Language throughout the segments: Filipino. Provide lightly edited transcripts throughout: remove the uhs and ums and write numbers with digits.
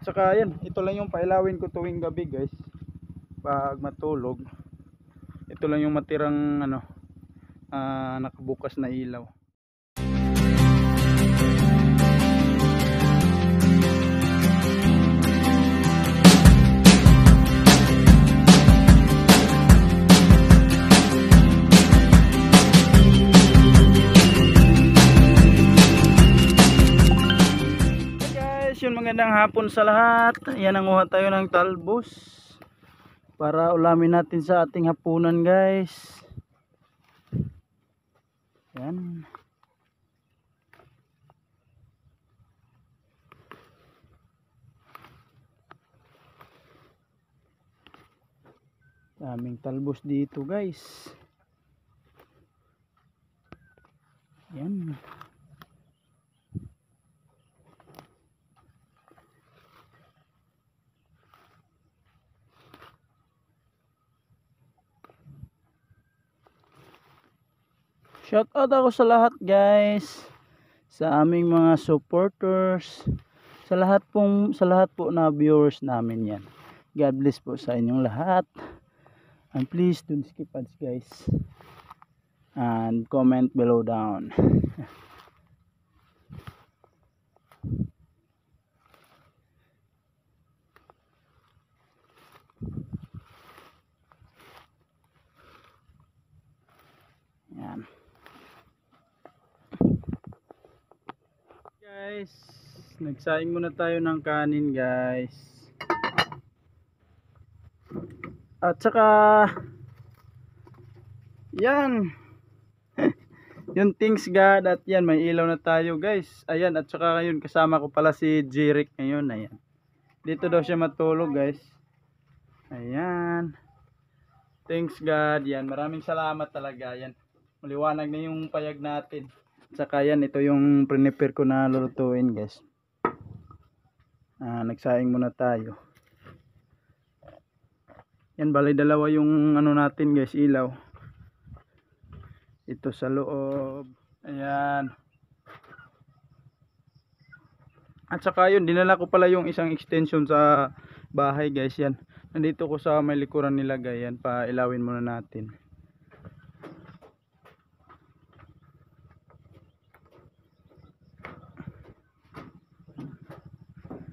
At saka yan, ito lang yung pailawin ko tuwing gabi guys, pag matulog. Ito lang yung matirang ano, nakabukas na ilaw. Yun, magandang hapon sa lahat. Yan, nanguha tayo ng talbos para ulamin natin sa ating hapunan guys. Yan. Daming talbos dito guys. Yan. Shout out ako sa lahat guys, sa aming mga supporters, sa lahat po na viewers namin yan. God bless po sa inyong lahat. And please don't skip ads guys. And comment below down. Yan. Guys, nagsaing muna tayo ng kanin guys. At saka yan. Yung thanks God, at yan, may ilaw na tayo guys. Ayan, at saka ngayon kasama ko pala si Jeric ngayon. Ayan. Dito daw siya matulog guys. Ayan. Thanks God. Yan, maraming salamat talaga. Yan. Maliwanag na yung payag natin. Saka yan, ito yung prepare ko na lulutuin guys. Nagsaing muna tayo. Yan, bali dalawa yung ano natin guys, ilaw. Ito sa loob. Ayan. At saka yun, dinala ko pala yung isang extension sa bahay guys. Yan, nandito ko sa may likuran nilagay. Yan, pailawin muna natin.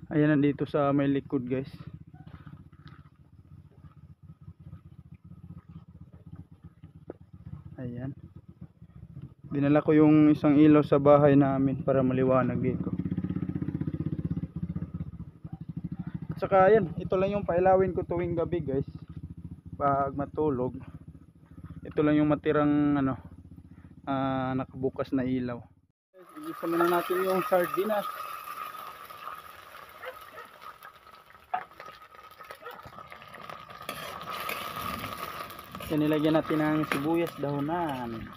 Ayan, nandito sa may likod guys. Ayan. Dinala ko yung isang ilaw sa bahay namin para maliwanag dito. At saka ayan, ito lang yung pailawin ko tuwing gabi guys, pag matulog. Ito lang yung matirang ano, nakabukas na ilaw. Igisa muna natin yung sardinas. Yan, nilagyan natin ng sibuyas dahonan.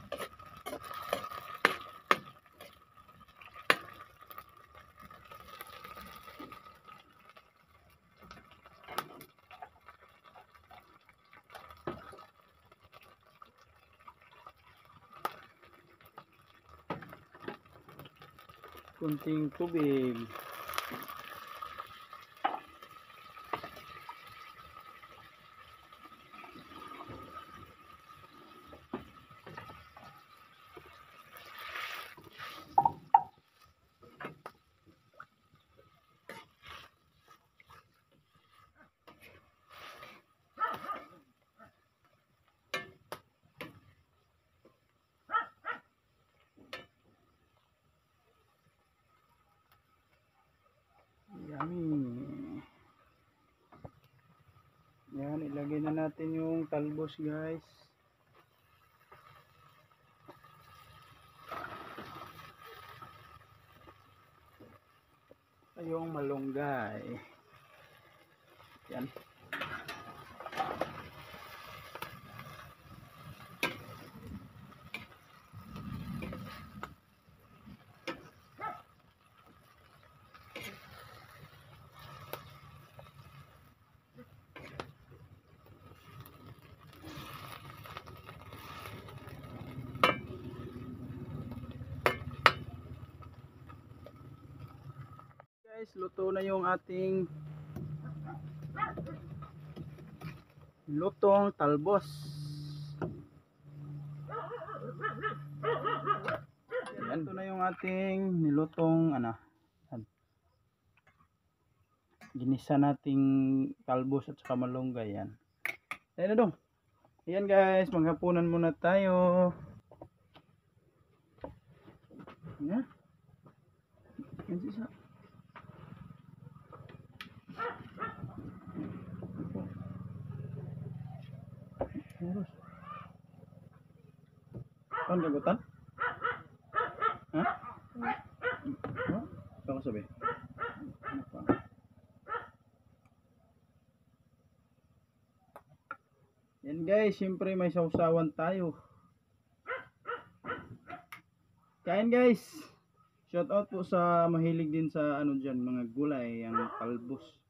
Kunting tubig. Yan, ilagay na natin yung talbos guys. Yung malunggay. Yan. Guys, luto na yung ating lutong talbos. Yan, ito na yung ating nilutong ginisa nating talbos at saka malunggay. Yan. Ayan na dong. Ayan guys, maghapunan muna tayo. Yan. Yan siya. Terus. Kan gagutan? Hah? Oh, apa sabi? Yan guys, siyempre may sausawan tayo. Kain guys. Shout out po sa mahilig din sa ano diyan, mga gulay, ang talbos.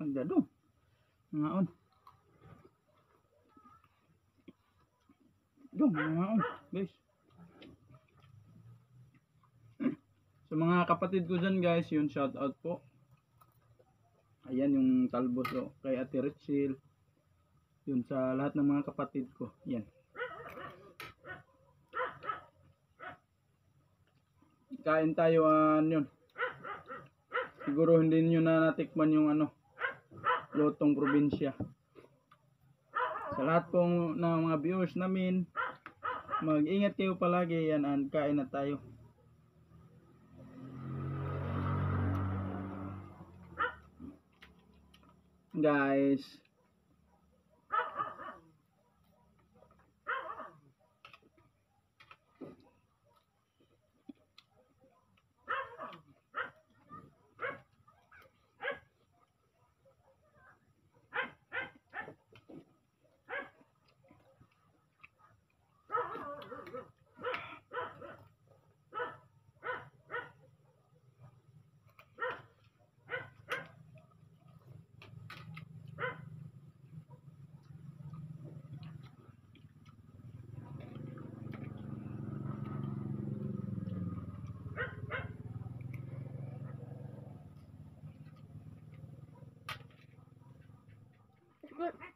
Ang dado. Ngaon. Dong, ngaon, guys. Sa mga kapatid ko dyan guys, yun shout out po. Ayan yung talbos kay Ate Richel. Yun sa lahat ng mga kapatid ko. Yan. Kain tayo yun. Siguro hindi nyo na natikman yung lutong probinsya. Sa lahat pong ng mga viewers namin, mag-ingat kayo palagi. Yan, kain na tayo. Guys,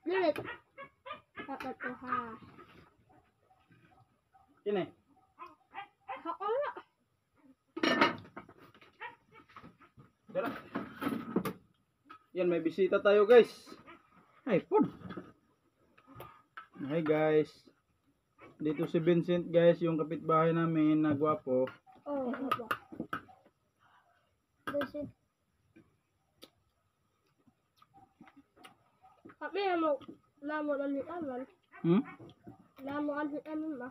Lilit. Dapat ko ha. ini. Ako na. Tara. Yan, may bisita tayo guys. Ay, pod. Hi guys. Dito si Vincent guys, yung kapitbahay namin na gwapo. Oh, ba. Kasi kami namo nalitan. Namo anhitan ba?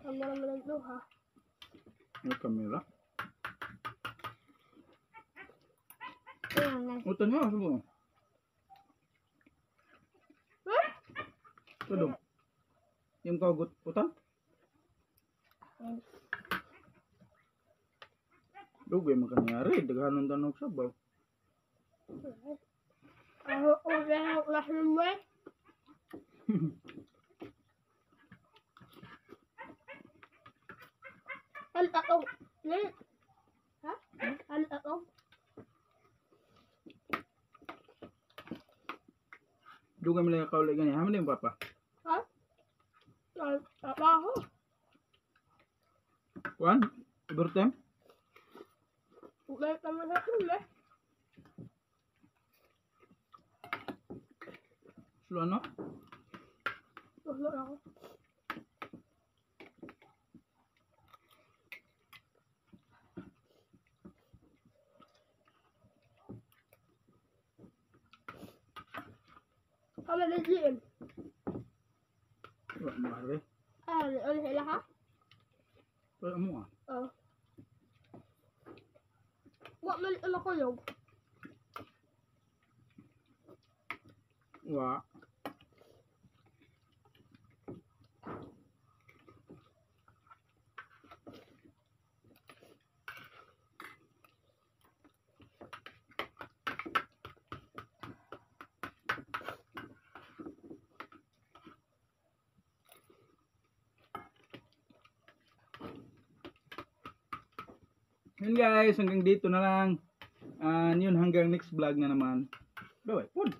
Kamo naman ng duha. May kamera. Ayan. Utan mo, subo. Tudong. Yung kagut utan? Dugay magkanyari, daghanon tanog sabaw. Udah langsung mulai. Kan ako. Ha? Kan ako. Dugay mo lang kaulit ganyan. Haman yung papa? Ha? Ako. Juan? Overtime? Udah sama satu lah. Slo ano? Udah ako. Kamu ada gym? Wala mo are. Udah hilang ha? Wala mo Oh. Wak malik na ko yung. Wa. Yun guys, hanggang dito na lang. Yun hanggang next vlog na naman. Bye bye.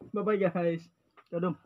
Bye bye guys. Ciao dong.